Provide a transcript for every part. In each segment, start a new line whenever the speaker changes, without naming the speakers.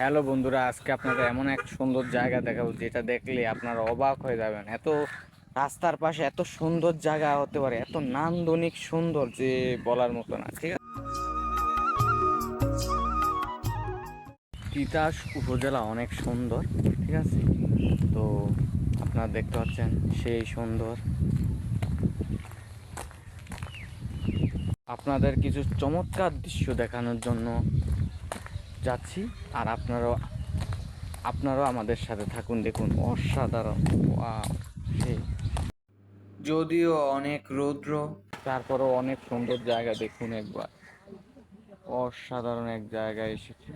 Hello বন্ধুরা, আজকে আপনাদের এমন এক সুন্দর জায়গা দেখাবো যেটা দেখলে আপনারা অবাক হয়ে যাবেন। এত রাস্তার পাশে এত সুন্দর জায়গা হতে পারে, এত নান্দনিক সুন্দর যে বলার মতো না। ঠিক আছে, তিতাস উপজেলা অনেক সুন্দর। ঠিক আছে, তো আপনারা দেখতে পাচ্ছেন সেই সুন্দর। আপনাদের কিছু চমৎকার দৃশ্য দেখানোর জন্য যাচ্ছি, আর আপনারাও আমাদের সাথে থাকুন। দেখুন অসাধারণ, ওয়াও! সেই যদিও অনেক রৌদ্র, তারপরও অনেক সুন্দর জায়গা। দেখুন একবার, অসাধারণ এক জায়গায় এসেছি।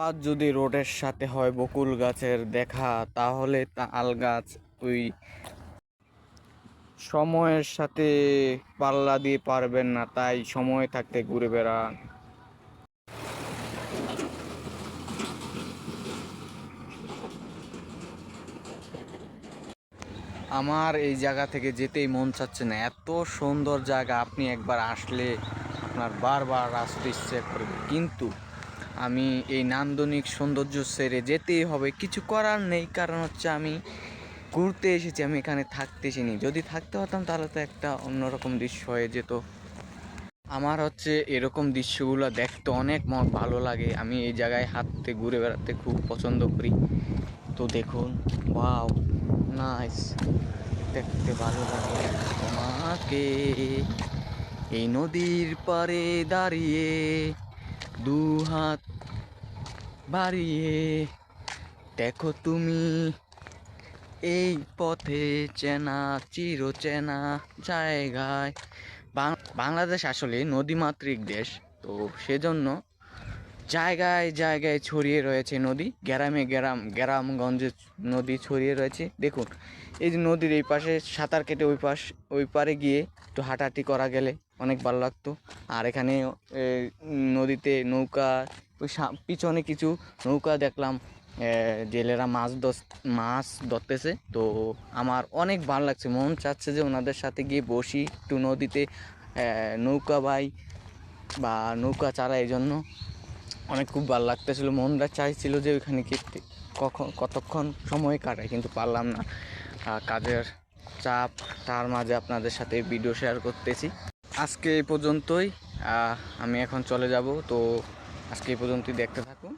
আবার যদি রোডের সাথে হয় বকুল গাছের দেখা, তাহলে তাল গাছ ওই সময়ের সাথে পাল্লা দিয়ে পারবেন না, তাই সময় থাকতে ঘুরে বেড়ান। আমার এই জায়গা থেকে যেতেই মন চাচ্ছে না, এত সুন্দর জায়গা। আপনি একবার আসলে আপনার বারবার আসতে ইচ্ছে করবে, কিন্তু আমি এই নান্দনিক সৌন্দর্য ছেড়ে যেতেই হবে। কিছু করার নেই, কারণ হচ্ছে আমি ঘুরতে এসেছি, আমি এখানে থাকতে এসেছি। যদি থাকতে পারতাম তাহলে তো একটা অন্যরকম দৃশ্য হয়ে যেত। আমার হচ্ছে এরকম দৃশ্যগুলো দেখতে অনেক ভালো লাগে। আমি এই জায়গায় হাঁটতে ঘুরে বেড়াতে খুব পছন্দ করি। তো দেখুন, ওয়াও, নাইস, দেখতে ভালো লাগে তোমাকে এই নদীর পাড়ে দাঁড়িয়ে, দু হাত বাড়িয়ে দেখো তুমি এই পথে চেনা চিরচেনা জায়গায়। বাংলাদেশ আসলে নদীমাতৃক দেশ, তো সেজন্য জায়গায় জায়গায় ছড়িয়ে রয়েছে নদী, গ্রামগঞ্জে নদী ছড়িয়ে রয়েছে। দেখুন, এই যে নদীর এই পাশে সাঁতার কেটে ওই পারে গিয়ে একটু হাঁটাহাঁটি করা গেলে অনেক ভালো লাগতো। আর এখানে নদীতে নৌকা, ওই পিছনে কিছু নৌকা দেখলাম, জেলেরা মাছ ধরতেছে। তো আমার অনেক ভালো লাগছে, মন চাচ্ছে যে ওনাদের সাথে গিয়ে বসি একটু নদীতে, নৌকা বা নৌকা চালা। এই জন্য অনেক খুব ভালো লাগতেছিল, মনটা চাইছিল যে ওইখানে কতক্ষণ সময় কাটাই, কিন্তু পারলাম না। কাজের চাপ, তার মাঝে আপনাদের সাথে ভিডিও শেয়ার করতেছি। আজকে এই পর্যন্তই। আমি এখন চলে যাব, তো আজকে এই পর্যন্তই, দেখতে থাকুন।